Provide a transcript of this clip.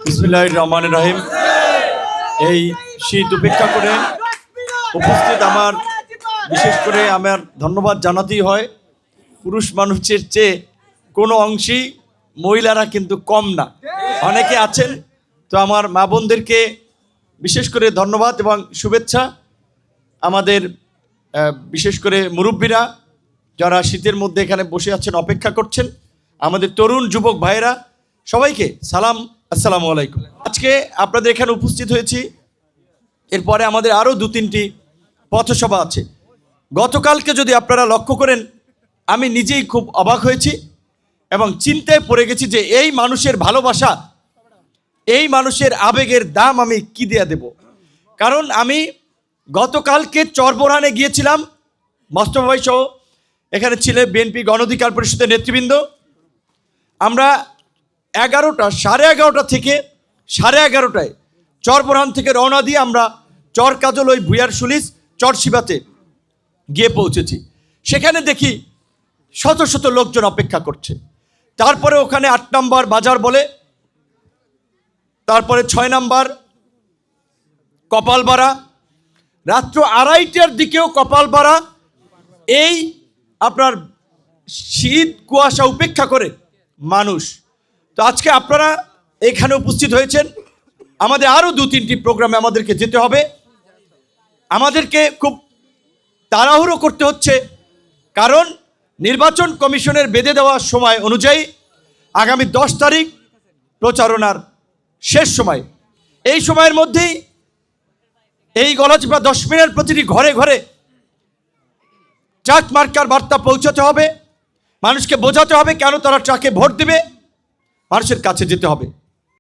বিসমিল্লাহির রহমানির রহিম। এই শীত উপেক্ষা করে উপস্থিত আমার বিশেষ করে আমার ধন্যবাদ জানাতেই হয়। পুরুষ মানুষের চেয়ে কোনো অংশেই মহিলারা কিন্তু কম না, অনেকে আছেন। তো আমার মা বোনদেরকে বিশেষ করে ধন্যবাদ এবং শুভেচ্ছা। আমাদের বিশেষ করে মুরব্বীরা যারা শীতের মধ্যে এখানে বসে আছেন, অপেক্ষা করছেন, আমাদের তরুণ যুবক ভাইয়েরা, সবাইকে সালাম, আসসালামু আলাইকুম। আজকে আপনাদের এখানে উপস্থিত হয়েছি। এরপরে আমাদের আরও 2-3টি পথসভা আছে। গতকালকে যদি আপনারা লক্ষ্য করেন, আমি নিজেই খুব অবাক হয়েছি এবং চিন্তায় পড়ে গেছি যে এই মানুষের ভালোবাসা, এই মানুষের আবেগের দাম আমি কি দিয়ে দেব। কারণ আমি গতকালকে চরবোরহানে গিয়েছিলাম, মোস্তফা ভাই সহ এখানে ছিলেন বিএনপি গণ অধিকার পরিষদের নেতৃবৃন্দ। আমরা সাড়ে এগারোটা থেকে 11:30টায় চরবোরহান থেকে রওনা দিয়ে আমরা চর কাজল ওই ভুয়ার সুলিশ চরশিবাতে গিয়ে পৌঁছেছি। সেখানে দেখি শত শত লোকজন অপেক্ষা করছে। তারপরে ওখানে 8 নম্বর বাজার বলে, তারপরে 6 নম্বর কপালপাড়া, রাত্র 2:30টার দিকেও কপালপাড়া। এই আপনার শীত কুয়াশা উপেক্ষা করে মানুষ। তো আজকে আপনারা এখানে উপস্থিত হয়েছেন। আমাদের আরও 2-3টি প্রোগ্রামে আমাদেরকে যেতে হবে। আমাদেরকে খুব তাড়াহুড়ো করতে হচ্ছে, কারণ নির্বাচন কমিশনের বেঁধে দেওয়া সময় অনুযায়ী আগামী 10 তারিখ প্রচারণার শেষ সময়। এই সময়ের মধ্যেই এই গলাচিপা 10 মিনিট প্রতিটি ঘরে ঘরে ট্রাক মার্কার বার্তা পৌঁছাতে হবে। মানুষকে বোঝাতে হবে কেন তারা ট্রাকে ভোট দেবে, মানুষের কাছে যেতে হবে।